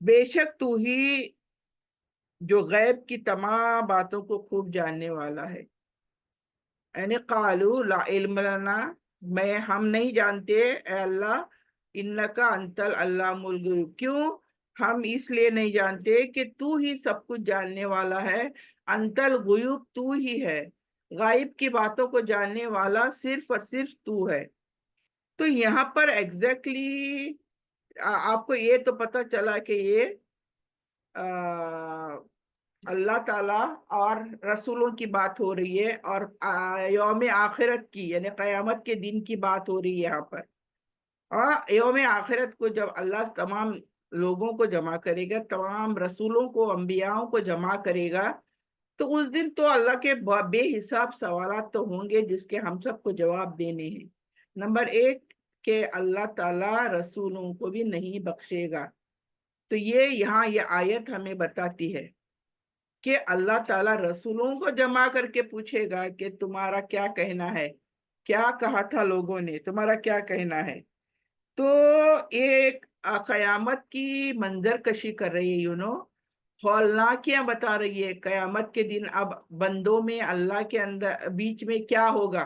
بے شک تو ہی جو غیب کی تمام باتوں کو خوب جاننے والا ہے. یعنی قالو لا علم لنا، ہم نہیں جانتے اے اللہ، انکا انت العلام الغیوب. کیوں ہم اس لیے نہیں جانتے کہ تو ہی سب کچھ جاننے والا ہے. انت الغیوب، تو ہی ہے، غائب کی باتوں کو جاننے والا صرف اور صرف تو ہے. تو یہاں پر ایگزیکٹلی آپ کو یہ تو پتا چلا کہ یہ اللہ تعالیٰ اور رسولوں کی بات ہو رہی ہے، اور یوم آخرت کی یعنی قیامت کے دن کی بات ہو رہی ہے یہاں پر. اور یوم آخرت کو جب اللہ تمام لوگوں کو جمع کرے گا، تمام رسولوں کو، انبیاءوں کو جمع کرے گا، تو اس دن تو اللہ کے بے حساب سوالات تو ہوں گے جس کے ہم سب کو جواب دینے ہیں. نمبر ایک کہ اللہ تعالیٰ رسولوں کو بھی نہیں بخشے گا. تو یہاں یہ آیت ہمیں بتاتی ہے کہ اللہ تعالیٰ رسولوں کو جمع کر کے پوچھے گا کہ تمہارا کیا کہنا ہے، کیا کہا تھا لوگوں نے، تمہارا کیا کہنا ہے. تو ایک قیامت کی منظر کشی کر رہی ہے، ہولناکیاں بتا رہی ہے. قیامت کے دن اب بندوں میں اللہ کے اندر بیچ میں کیا ہوگا،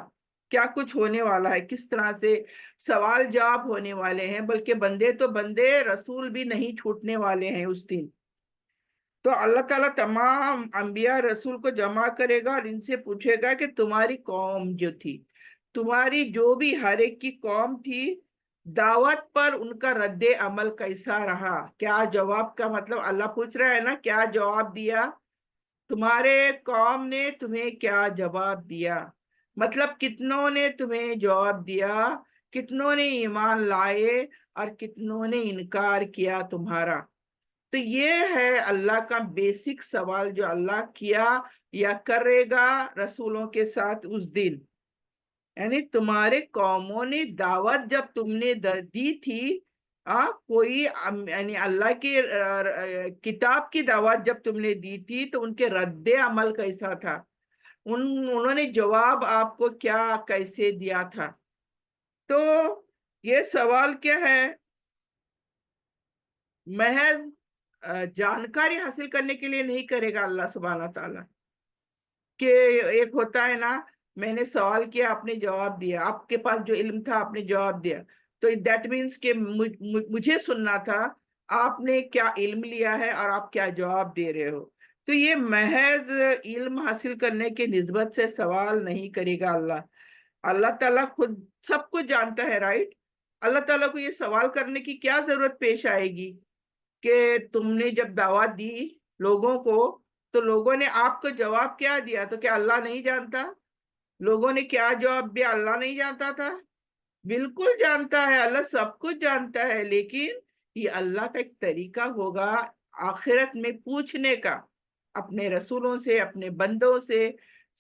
کیا کچھ ہونے والا ہے، کس طرح سے سوال جواب ہونے والے ہیں. بلکہ بندے تو بندے، رسول بھی نہیں چھوٹنے والے ہیں اس دن. تو اللہ تعالیٰ تمام انبیاء رسول کو جمع کرے گا اور ان سے پوچھے گا کہ تمہاری قوم جو تھی، تمہاری جو بھی ہر ایک کی قوم تھی، دعوت پر ان کا رد عمل کیسا رہا. کیا جواب کا مطلب اللہ پوچھ رہا ہے نا، کیا جواب دیا تمہارے قوم نے، تمہیں کیا جواب دیا. مطلب کتنوں نے تمہیں جواب دیا، کتنوں نے ایمان لائے اور کتنوں نے انکار کیا تمہارا. تو یہ ہے اللہ کا بیسک سوال جو اللہ کیا یا کرے گا رسولوں کے ساتھ اس دن. یعنی تمہارے قوموں نے دعوت جب تم نے دی تھی، کوئی یعنی اللہ کی کتاب کی دعوت جب تم نے دی تھی، تو ان کے رد عمل کیسا تھا، انہوں نے جواب آپ کو کیا کیسے دیا تھا. تو یہ سوال کیا ہے، محض جانکاری حاصل کرنے کے لیے نہیں کرے گا اللہ سبحانہ تعالیٰ. کہ ایک ہوتا ہے نا، میں نے سوال کیا، آپ نے جواب دیا، آپ کے پاس جو علم تھا آپ نے جواب دیا، تو دیٹ مینس کہ مجھے سننا تھا آپ نے کیا علم لیا ہے اور آپ کیا جواب دے رہے ہو. تو یہ محض علم حاصل کرنے کے نسبت سے سوال نہیں کرے گا اللہ. اللہ تعالیٰ خود سب کچھ جانتا ہے، رائٹ. اللہ تعالیٰ کو یہ سوال کرنے کی کیا ضرورت پیش آئے گی کہ تم نے جب دعوت دی لوگوں کو، تو لوگوں نے آپ کو جواب کیا دیا، تو کیا اللہ نہیں جانتا؟ لوگوں نے کیا جواب دیا، اللہ نہیں جانتا تھا؟ بالکل جانتا ہے، اللہ سب کچھ جانتا ہے. لیکن یہ اللہ کا ایک طریقہ ہوگا آخرت میں پوچھنے کا، اپنے رسولوں سے، اپنے بندوں سے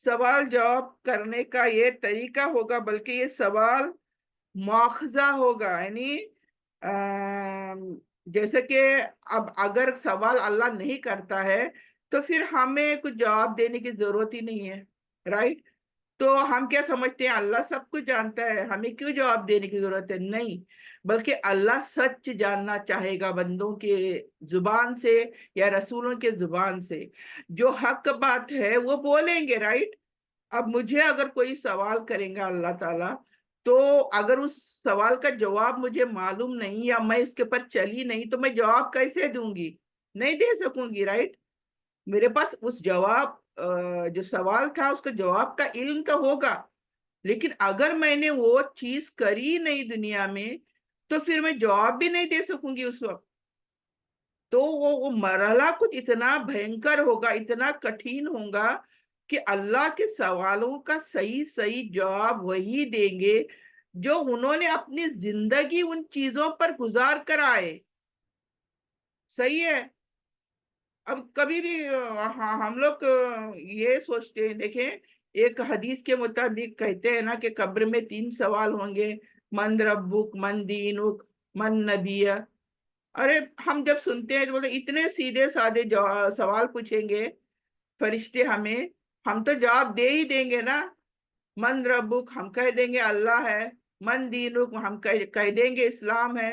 سوال جواب کرنے کا یہ طریقہ ہوگا. بلکہ یہ سوال مواخذہ ہوگا. یعنی جیسے کہ اب اگر سوال اللہ نہیں کرتا ہے تو پھر ہمیں کچھ جواب دینے کی ضرورت ہی نہیں ہے، رائٹ. تو ہم کیا سمجھتے ہیں، اللہ سب کچھ جانتا ہے، ہمیں کیوں جواب دینے کی ضرورت ہے. نہیں، بلکہ اللہ سچ جاننا چاہے گا بندوں کے زبان سے یا رسولوں کے زبان سے. جو حق بات ہے وہ بولیں گے، رائٹ. اب مجھے اگر کوئی سوال کریں گا اللہ تعالیٰ، تو اگر اس سوال کا جواب مجھے معلوم نہیں یا میں اس کے پر چلی نہیں، تو میں جواب کیسے دوں گی؟ نہیں دے سکوں گی، رائٹ. میرے پاس اس جواب جو سوال تھا اس کا جواب کا علم تو ہوگا، لیکن اگر میں نے وہ چیز کری نہیں دنیا میں، تو پھر میں جواب بھی نہیں دے سکوں گی اس وقت. تو وہ مرحلہ کچھ اتنا بھینکر ہوگا، اتنا کٹھین ہوگا کہ اللہ کے سوالوں کا صحیح جواب وہی دیں گے جو انہوں نے اپنی زندگی ان چیزوں پر گزار کر آئے. صحیح ہے. اب کبھی بھی ہم لوگ یہ سوچتے ہیں، دیکھیں ایک حدیث کے مطابق کہتے ہیں نا کہ قبر میں 3 سوال ہوں گے، من ربک، من دینک، من نبی. ارے ہم جب سنتے ہیں تو بولتے اتنے سیدھے سادے سوال پوچھیں گے فرشتے ہمیں، ہم تو جواب دے ہی دیں گے نا. من ربک ہم کہہ دیں گے اللہ ہے، من دینک ہم کہہ دیں گے اسلام ہے،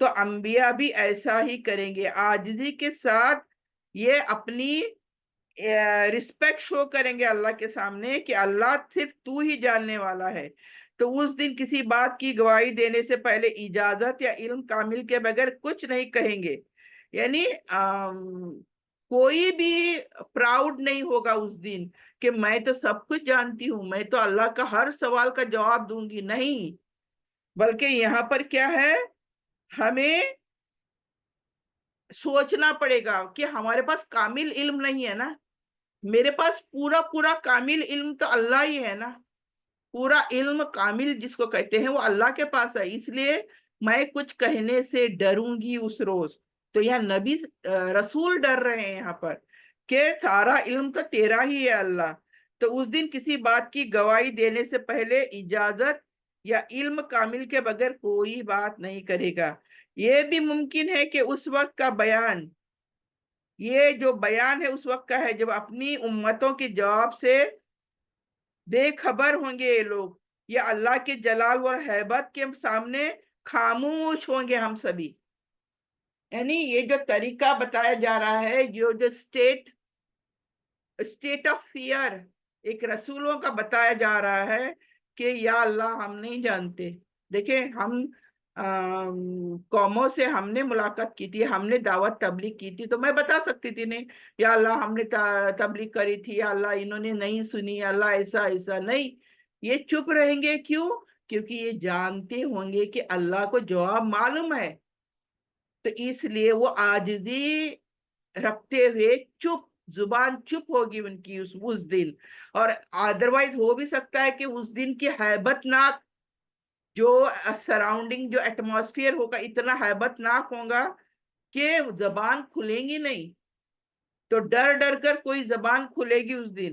تو انبیاء بھی ایسا ہی کریں گے، عاجزی کے ساتھ یہ اپنی رسپیکٹ شو کریں گے اللہ کے سامنے کہ اللہ صرف تو ہی جاننے والا ہے۔ تو اس دن کسی بات کی گواہی دینے سے پہلے اجازت یا علم کامل کے بغیر کچھ نہیں کہیں گے، یعنی کوئی بھی پراؤڈ نہیں ہوگا اس دن کہ میں تو سب کچھ جانتی ہوں، میں تو اللہ کا ہر سوال کا جواب دوں گی، نہیں، بلکہ یہاں پر کیا ہے، ہمیں سوچنا پڑے گا کہ ہمارے پاس کامل علم نہیں ہے نا، میرے پاس پورا پورا کامل علم تو اللہ ہی ہے نا، پورا علم کامل جس کو کہتے ہیں وہ اللہ کے پاس ہے، اس لیے میں کچھ کہنے سے ڈروں گی اس روز۔ تو یہاں نبی رسول ڈر رہے ہیں یہاں پر کہ سارا علم تو تیرا ہی ہے اللہ، تو اس دن کسی بات کی گواہی دینے سے پہلے اجازت یا علم کامل کے بغیر کوئی بات نہیں کرے گا۔ یہ بھی ممکن ہے کہ اس وقت کا بیان، یہ جو بیان ہے اس وقت کا ہے جب اپنی امتوں کے جواب سے بے خبر ہوں گے یہ لوگ، یا اللہ کے جلال اور ہیبت کے سامنے خاموش ہوں گے ہم سبھی۔ یعنی یہ جو طریقہ بتایا جا رہا ہے، جو اسٹیٹ آف فیئر ایک رسولوں کا بتایا جا رہا ہے کہ یا اللہ ہم نہیں جانتے۔ دیکھیں ہم قوموں سے ہم نے ملاقات کی تھی، ہم نے دعوت تبلیغ کی تھی، تو میں بتا سکتی تھی نہیں یا اللہ ہم نے تبلیغ کری تھی، یا اللہ انہوں نے نہیں سنی، یا اللہ ایسا ایسا نہیں، یہ چپ رہیں گے، کیوں؟ کیونکہ یہ جانتے ہوں گے کہ اللہ کو جواب معلوم ہے، تو اس لیے وہ عاجزی رکھتے ہوئے چپ، زبان چپ ہوگی ان کی اس دن۔ اور ادروائز ہو بھی سکتا ہے کہ اس دن کی ہیبت ناک جو سراؤنڈنگ، جو ایٹماسفیئر ہوگا اتنا ہیبت ناک ہوگا کہ زبان کھلیں گی نہیں، تو ڈر ڈر کر کوئی زبان کھلے گی اس دن۔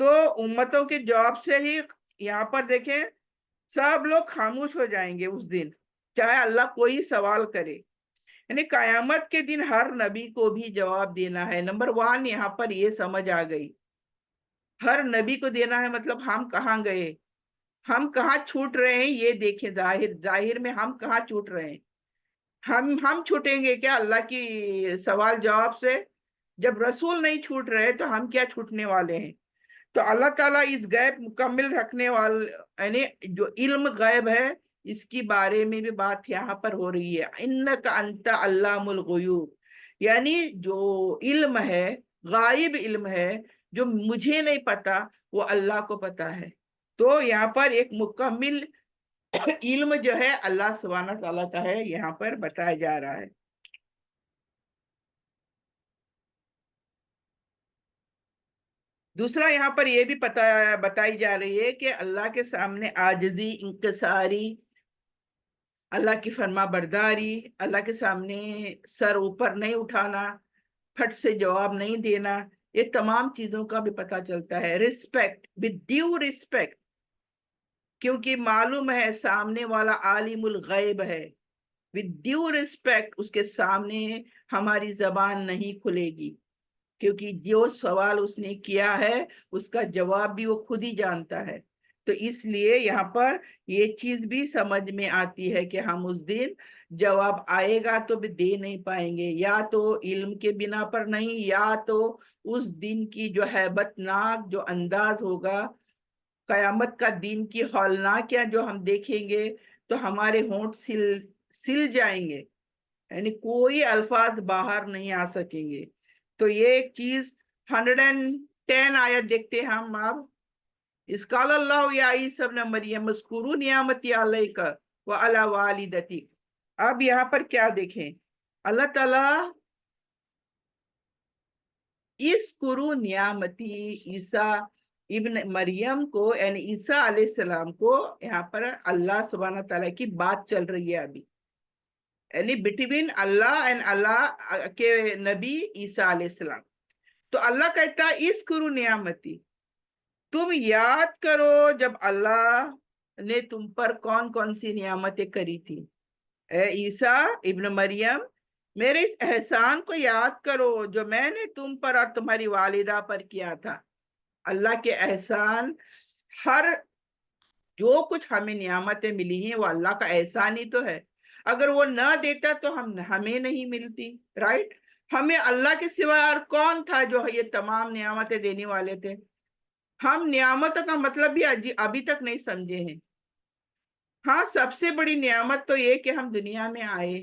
تو امتوں کے جواب سے ہی یہاں پر دیکھیں سب لوگ خاموش ہو جائیں گے اس دن، چاہے اللہ کوئی سوال کرے۔ یعنی قیامت کے دن ہر نبی کو بھی جواب دینا ہے، نمبر 1 یہاں پر یہ سمجھ آ گئی، ہر نبی کو دینا ہے، مطلب ہم کہاں گئے، ہم کہاں چھوٹ رہے ہیں، یہ دیکھیں ظاہر میں ہم کہاں چھوٹ رہے ہیں، ہم چھوٹیں گے کیا اللہ کی سوال جواب سے؟ جب رسول نہیں چھوٹ رہے تو ہم کیا چھوٹنے والے ہیں؟ تو اللہ تعالیٰ اس غیب مکمل رکھنے والے، یعنی جو علم غیب ہے اس کی بارے میں بھی بات یہاں پر ہو رہی ہے، انک انت علام الغیوب، یعنی جو علم ہے، غائب علم ہے، جو مجھے نہیں پتا وہ اللہ کو پتا ہے۔ تو یہاں پر ایک مکمل علم جو ہے اللہ سبحانہ تعالیٰ کا ہے، یہاں پر بتایا جا رہا ہے۔ دوسرا یہاں پر یہ بھی بتائی جا رہی ہے کہ اللہ کے سامنے عاجزی، انکساری، اللہ کی فرما برداری، اللہ کے سامنے سر اوپر نہیں اٹھانا، پھٹ سے جواب نہیں دینا، یہ تمام چیزوں کا بھی پتہ چلتا ہے۔ رسپیکٹ، ود ڈیو رسپیکٹ، کیونکہ معلوم ہے سامنے والا عالم الغیب ہے، ود ڈیو رسپیکٹ اس کے سامنے ہماری زبان نہیں کھلے گی، کیونکہ جو سوال اس نے کیا ہے اس کا جواب بھی وہ خود ہی جانتا ہے۔ تو اس لیے یہاں پر یہ چیز بھی سمجھ میں آتی ہے کہ ہم اس دن جواب آئے گا تو بھی دے نہیں پائیں گے، یا تو علم کے بنا پر نہیں، یا تو اس دن کی جو ہیبت ناک جو انداز ہوگا، قیامت کا دن کی ہولناکیاں جو ہم دیکھیں گے تو ہمارے ہونٹ سل جائیں گے، یعنی کوئی الفاظ باہر نہیں آ سکیں گے۔ تو یہ ایک چیز 110 آیت دیکھتے ہیں ہم اب، اس قال اللہ یا عیسی ابن مریم اذکروا نعمتی علیک وعلی والدتک۔ اب یہاں پر کیا دیکھیں، اللہ تعالیٰ اذکروا نعمتی عیسی ابن مریم کو، یعنی عیسیٰ علیہ السلام کو، یہاں پر اللہ سبحانہ تعالیٰ کی بات چل رہی ہے ابھی، یعنی بٹوین اللہ اینڈ اللہ کے نبی عیسیٰ علیہ السلام۔ تو اللہ کہتا ہے اذکروا نعمتی، تم یاد کرو جب اللہ نے تم پر کون کون سی نعمتیں کری تھی، اے عیسیٰ ابن مریم میرے اس احسان کو یاد کرو جو میں نے تم پر اور تمہاری والدہ پر کیا تھا۔ اللہ کے احسان، ہر جو کچھ ہمیں نعمتیں ملی ہیں وہ اللہ کا احسان ہی تو ہے۔ اگر وہ نہ دیتا تو ہمیں نہیں ملتی، رائٹ؟ ہمیں اللہ کے سوا اور کون تھا جو یہ تمام نعمتیں دینے والے تھے؟ ہم نعمتوں کا مطلب بھی ابھی تک نہیں سمجھے ہیں۔ ہاں، سب سے بڑی نعمت تو یہ کہ ہم دنیا میں آئے۔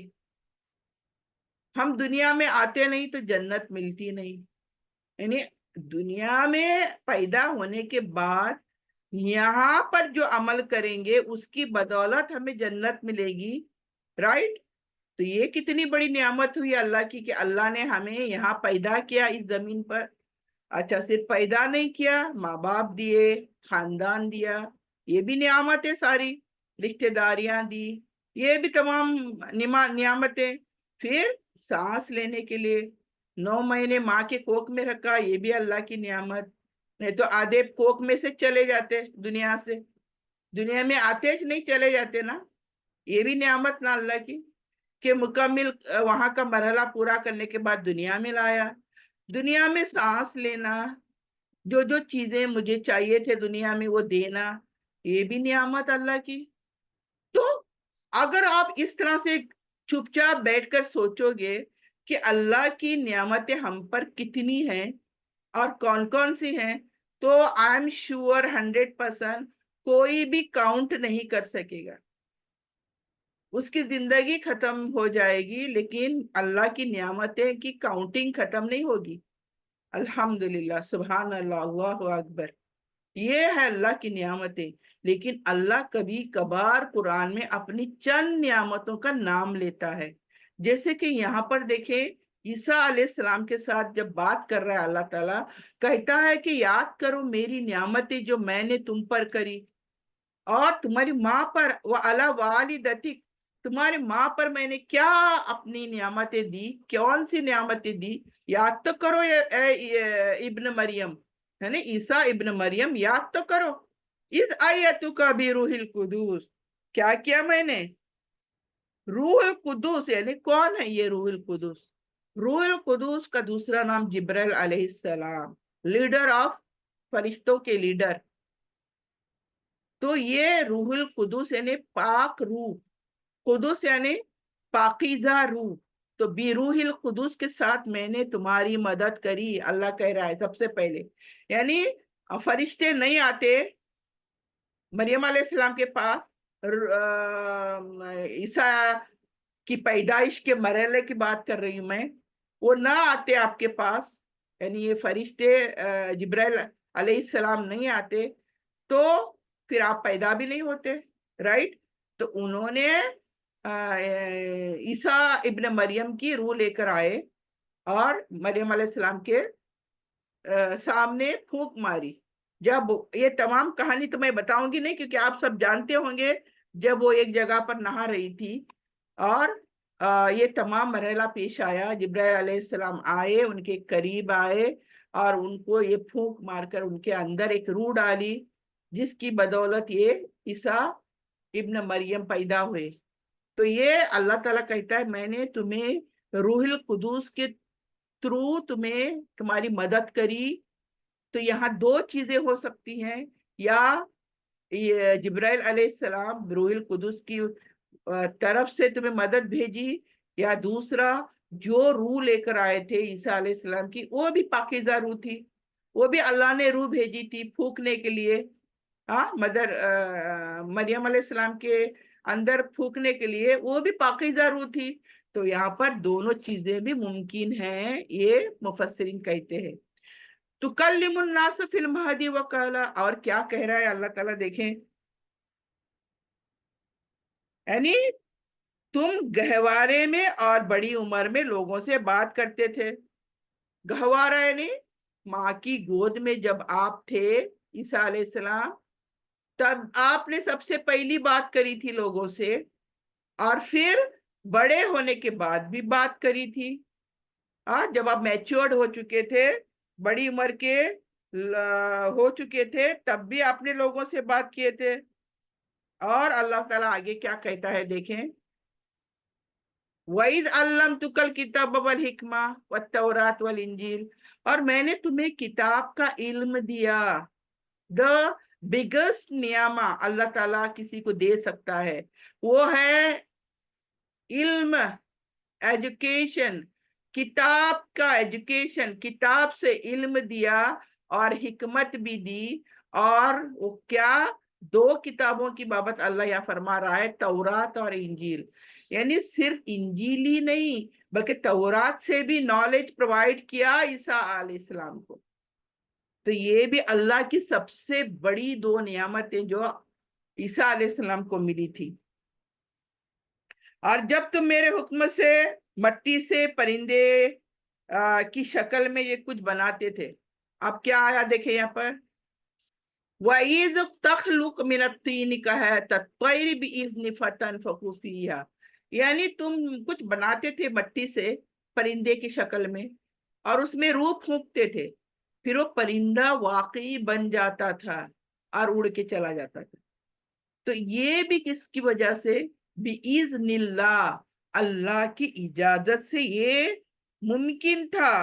ہم دنیا میں آتے نہیں تو جنت ملتی نہیں، یعنی دنیا میں پیدا ہونے کے بعد یہاں پر جو عمل کریں گے اس کی بدولت ہمیں جنت ملے گی، رائٹ؟ تو یہ کتنی بڑی نعمت ہوئی اللہ کی کہ اللہ نے ہمیں یہاں پیدا کیا اس زمین پر۔ اچھا، صرف پیدا نہیں کیا، ماں باپ دیے، خاندان دیا، یہ بھی نعمت ہے ساری، رشتے داریاں دی، یہ بھی تمام نعمتیں۔ پھر سانس لینے کے لیے 9 مہینے ماں کے کوکھ میں رکھا، یہ بھی اللہ کی نعمت، نہیں تو آدھے کوکھ میں سے چلے جاتے دنیا سے، دنیا میں آتے نہیں چلے جاتے نا، یہ بھی نعمت نا اللہ کی کہ مکمل وہاں کا مرحلہ پورا کرنے کے بعد دنیا میں لایا۔ دنیا میں سانس لینا، جو جو چیزیں مجھے چاہیے تھے دنیا میں وہ دینا، یہ بھی نعمت اللہ کی۔ تو اگر آپ اس طرح سے چپ چاپ بیٹھ کر سوچو گے کہ اللہ کی نعمتیں ہم پر کتنی ہیں اور کون کون سی ہیں، تو آئی ایم شیور 100% کوئی بھی کاؤنٹ نہیں کر سکے گا، اس کی زندگی ختم ہو جائے گی لیکن اللہ کی نعمتیں کی کاؤنٹنگ ختم نہیں ہوگی۔ الحمدللہ، سبحان اللہ، اللہ اکبر، یہ ہے اللہ کی نعمتیں۔ لیکن اللہ کبھی کبھار قرآن میں اپنی چند نعمتوں کا نام لیتا ہے، جیسے کہ یہاں پر دیکھیں عیسیٰ علیہ السلام کے ساتھ جب بات کر رہا ہے اللہ تعالیٰ کہتا ہے کہ یاد کرو میری نعمتیں جو میں نے تم پر کری اور تمہاری ماں پر، وَعَلَى وَالِدَتِكَ، تمہاری ماں پر میں نے کیا اپنی نعمتیں دی، کون سی نعمتیں دی، یاد تو کرو اے ابن مریم، ہے نا، عیسیٰ ابن مریم، یاد تو کرو۔ اِذْ أَيَّتُكَ بِرُوحِ الْقُدُوسِ، کیا کیا میں نے؟ روح القدس، یعنی کون ہے یہ روح القدس؟ روح القدس کا دوسرا نام جبرائیل علیہ السلام، لیڈر آف فرشتوں کے لیڈر۔ تو یہ روح القدس یعنی پاک روح، قدس یعنی پاکیزہ روح، تو بیروح القدس کے ساتھ میں نے تمہاری مدد کری، اللہ کہہ رہا ہے سب سے پہلے۔ یعنی فرشتے نہیں آتے مریم علیہ السلام کے پاس، عیسیٰ کی پیدائش کے مرحلے کی بات کر رہی ہوں میں، وہ نہ آتے آپ کے پاس، یعنی یہ فرشتے جبرائیل علیہ السلام نہیں آتے تو پھر آپ پیدا بھی نہیں ہوتے، رائٹ؟ تو انہوں نے عیسیٰ ابن مریم کی روح لے کر آئے اور مریم علیہ السلام کے سامنے پھونک ماری۔ جب یہ تمام کہانی تو میں بتاؤں گی نہیں کیونکہ آپ سب جانتے ہوں گے، جب وہ ایک جگہ پر نہا رہی تھی اور یہ تمام مرحلہ پیش آیا، جبرائیل علیہ السلام آئے، ان کے قریب آئے اور ان کو یہ پھونک مار کر ان کے اندر ایک روح ڈالی جس کی بدولت یہ عیسیٰ ابن مریم پیدا ہوئے۔ تو یہ اللہ تعالیٰ کہتا ہے میں نے تمہیں روح القدس کے تھرو تمہاری مدد کری۔ تو یہاں دو چیزیں ہو سکتی ہیں، یا جبرائیل علیہ السلام روح القدس کی طرف سے تمہیں مدد بھیجی، یا دوسرا جو روح لے کر آئے تھے عیسیٰ علیہ السلام کی وہ بھی پاکیزہ روح تھی، وہ بھی اللہ نے روح بھیجی تھی پھونکنے کے لیے، مدر مریم علیہ السلام کے اندر پھونکنے کے لیے، وہ بھی پاکیزہ روح تھی۔ تو یہاں پر دونوں چیزیں بھی ممکن ہیں، یہ مفسرین کہتے ہیں۔ تُكَلِّمُ النَّاسَ فِي الْمَهْدِ وَكَهْلًا، اور کیا کہہ رہا ہے اللہ تعالیٰ دیکھیں، یعنی تم گہوارے میں اور بڑی عمر میں لوگوں سے بات کرتے تھے۔ گہوارہ یعنی ماں کی گود میں جب آپ تھے عیسیٰ علیہ السلام، تب آپ نے سب سے پہلی بات کری تھی لوگوں سے، اور پھر بڑے ہونے کے بعد بھی بات کری تھی، جب آپ میچورڈ ہو چکے تھے، بڑی عمر کے ہو چکے تھے، تب بھی آپ نے لوگوں سے بات کیے تھے۔ اور اللہ تعالیٰ آگے کیا کہتا ہے دیکھیں، وَإِذْ عَلَّمْتُكَ الْكِتَابَ وَالْحِكْمَةَ وَالتَّوْرَاةَ وَالْإِنْجِيلَ، اور میں نے تمہیں کتاب کا علم دیا۔ دا بگیسٹ نعمہ اللہ تعالیٰ کسی کو دے سکتا ہے وہ ہے علم ایجوکیشن، کتاب کا ایجوکیشن، کتاب سے علم دیا اور حکمت بھی دی. اور وہ کیا، دو کتابوں کی بابت اللہ یہاں فرما رہا ہے، تورات اور انجیل. یعنی صرف انجیل ہی نہیں بلکہ تورات سے بھی نالج پرووائڈ کیا عیسیٰ علیہ السلام کو. تو یہ بھی اللہ کی سب سے بڑی دو نعمتیں جو عیسیٰ علیہ السلام کو ملی تھی. اور جب تم میرے حکم سے مٹی سے پرندے کی شکل میں یہ کچھ بناتے تھے. اب کیا آیا دیکھیں یہاں پر، وَإِذْ تَخْلُقُ مِنَ الطِّينِ كَهَيْئَةِ الطَّيْرِ بِإِذْنِ فَتَنفُخُ فِيهَا. یعنی تم کچھ بناتے تھے مٹی سے پرندے کی شکل میں اور اس میں روح پھونکتے تھے، پھر وہ پرندہ واقعی بن جاتا تھا اور اڑ کے چلا جاتا تھا. تو یہ بھی کس کی وجہ سے، بِإِذْنِ اللَّهِ، اللہ کی اجازت سے یہ ممکن تھا.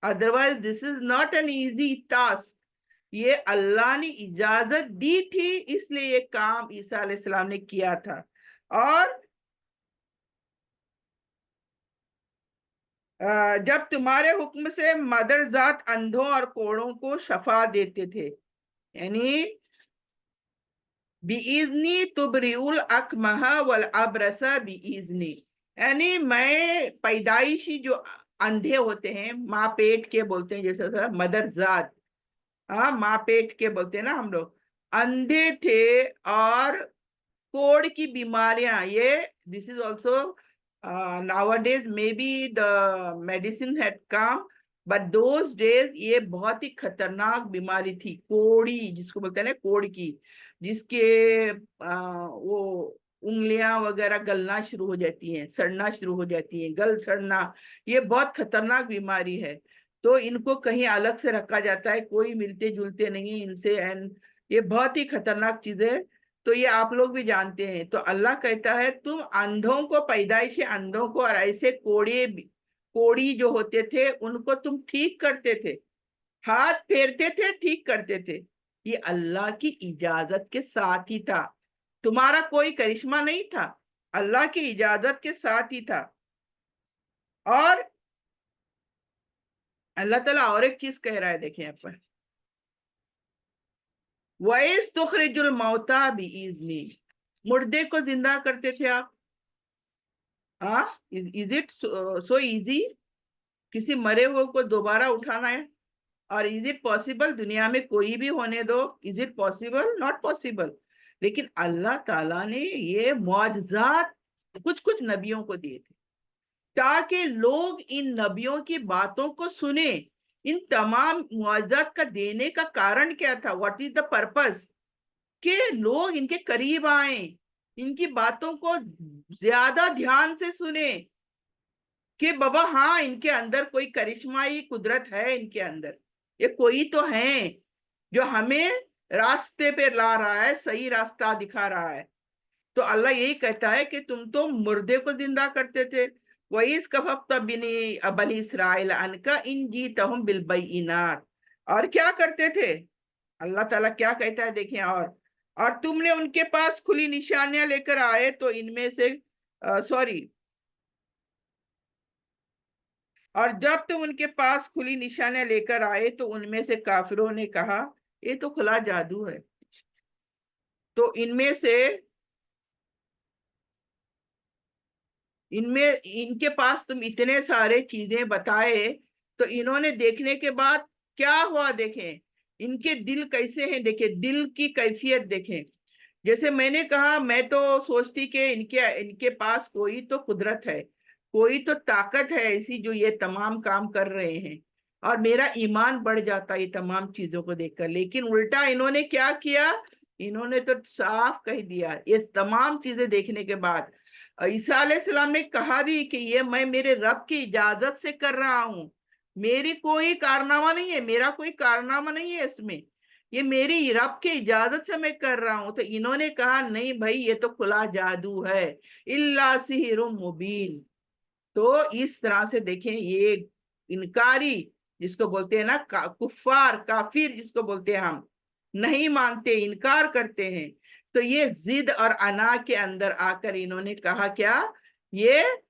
Otherwise this is not an easy task. یہ اللہ نے اجازت دی تھی اس لیے یہ کام عیسیٰ علیہ السلام نے کیا تھا. اور جب تمہارے حکم سے مدر ذات اندھوں اور کوڑوں کو شفا دیتے تھے، یعنی بِإِذْنِي تُبْرِئُ الْأَكْمَحَ وَالْأَبْرَصَ بِإِذْنِي. یعنی میں پیدائشی جو اندھے ہوتے ہیں، ماں پیٹ کے بولتے ہیں، جیسے مدر ذات، ہاں ماں پیٹ کے بولتے ہیں نا ہم لوگ، اندھے تھے اور کوڑ کی بیماریاں. یہ this is also nowadays maybe the medicine had come, but those days یہ بہت ہی خطرناک بیماری تھی، کوڑی جس کو بولتے ہیں نا، کوڑ کی، جس کے وہ انگلیاں وغیرہ گلنا شروع ہو جاتی ہیں، سڑنا شروع ہو جاتی ہیں، گل سڑنا. یہ بہت خطرناک بیماری ہے. تو ان کو کہیں الگ سے رکھا جاتا ہے، کوئی ملتے جلتے نہیں ان سے، یہ بہت ہی خطرناک چیز ہے. تو یہ آپ لوگ بھی جانتے ہیں. تو اللہ کہتا ہے تم اندھوں کو، پیدائشی اندھوں کو اور ایسے کوڑی جو ہوتے تھے ان کو تم ٹھیک کرتے تھے، ہاتھ پھیرتے تھے، ٹھیک کرتے تھے. یہ اللہ کی اجازت کے ساتھ ہی تھا، تمہارا کوئی کرشمہ نہیں تھا، اللہ کی اجازت کے ساتھ ہی تھا. اور اللہ تعالیٰ اور ایک چیز کہہ رہا ہے، دیکھیں یہاں پر، وَإِذْ تُخْرِجُ الْمَوْتَى بِإِذْنِي. مردے کو زندہ کرتے تھے آپ. ہاں، از اٹ سو ایزی کسی مرے ہوئے کو دوبارہ اٹھانا ہے؟ اور از اٹ پاسبل؟ دنیا میں کوئی بھی ہونے دو، is it possible? Not possible. لیکن اللہ تعالیٰ نے یہ معجزات کچھ نبیوں کو دیے تھے تاکہ لوگ ان نبیوں کی باتوں کو سنیں. ان تمام معجزات کا دینے کا کارن کیا تھا؟ What is the purpose? کہ لوگ ان کے قریب آئیں، ان کی باتوں کو زیادہ دھیان سے سنیں کہ بابا ہاں ان کے اندر کوئی کرشمائی قدرت ہے، ان کے اندر یہ کوئی تو ہے جو ہمیں راستے پہ لا رہا ہے، صحیح راستہ دکھا رہا ہے. تو اللہ یہی کہتا ہے کہ تم تو مردے کو زندہ کرتے تھے. وَإِذْ كَفَفْتَ بَنِي إِسْرَائِيلَ عَنْكَ إِنْ جِئْتَهُمْ بِالْبَيِّنَاتِ. اور کیا کرتے تھے اللہ تعالیٰ کیا کہتا ہے دیکھیں، اور تم نے ان کے پاس کھلی نشانیاں لے کر آئے تو ان میں سے اور جب تم ان کے پاس کھلی نشانیاں لے کر آئے تو ان میں سے کافروں نے کہا یہ تو کھلا جادو ہے. تو ان کے پاس تم اتنے سارے چیزیں بتائے تو انہوں نے دیکھنے کے بعد کیا ہوا، دیکھیں ان کے دل کیسے ہیں، دیکھیں دل کی کیفیت دیکھیں. جیسے میں نے کہا، میں تو سوچتی کہ ان کے پاس کوئی تو قدرت ہے، کوئی تو طاقت ہے ایسی جو یہ تمام کام کر رہے ہیں، اور میرا ایمان بڑھ جاتا یہ تمام چیزوں کو دیکھ کر. لیکن الٹا انہوں نے کیا کیا، انہوں نے تو صاف کہہ دیا یہ تمام چیزیں دیکھنے کے بعد. عیسیٰ علیہ السلام نے کہا بھی کہ یہ میں میرے رب کی اجازت سے کر رہا ہوں، میری کوئی کارنامہ نہیں ہے، میرا کوئی کارنامہ نہیں ہے اس میں، یہ میری رب کی اجازت سے میں کر رہا ہوں. تو انہوں نے کہا نہیں بھائی یہ تو کھلا جادو ہے، الا سحر مبین. تو اس طرح سے دیکھیں یہ انکاری جس کو بولتے ہیں نا، کفار کافر جس کو بولتے ہیں، ہم نہیں مانتے، انکار کرتے ہیں. تو یہ ضد اور انا کے اندر آ کر انہوں نے کہا کیا یہ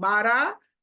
12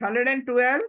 112।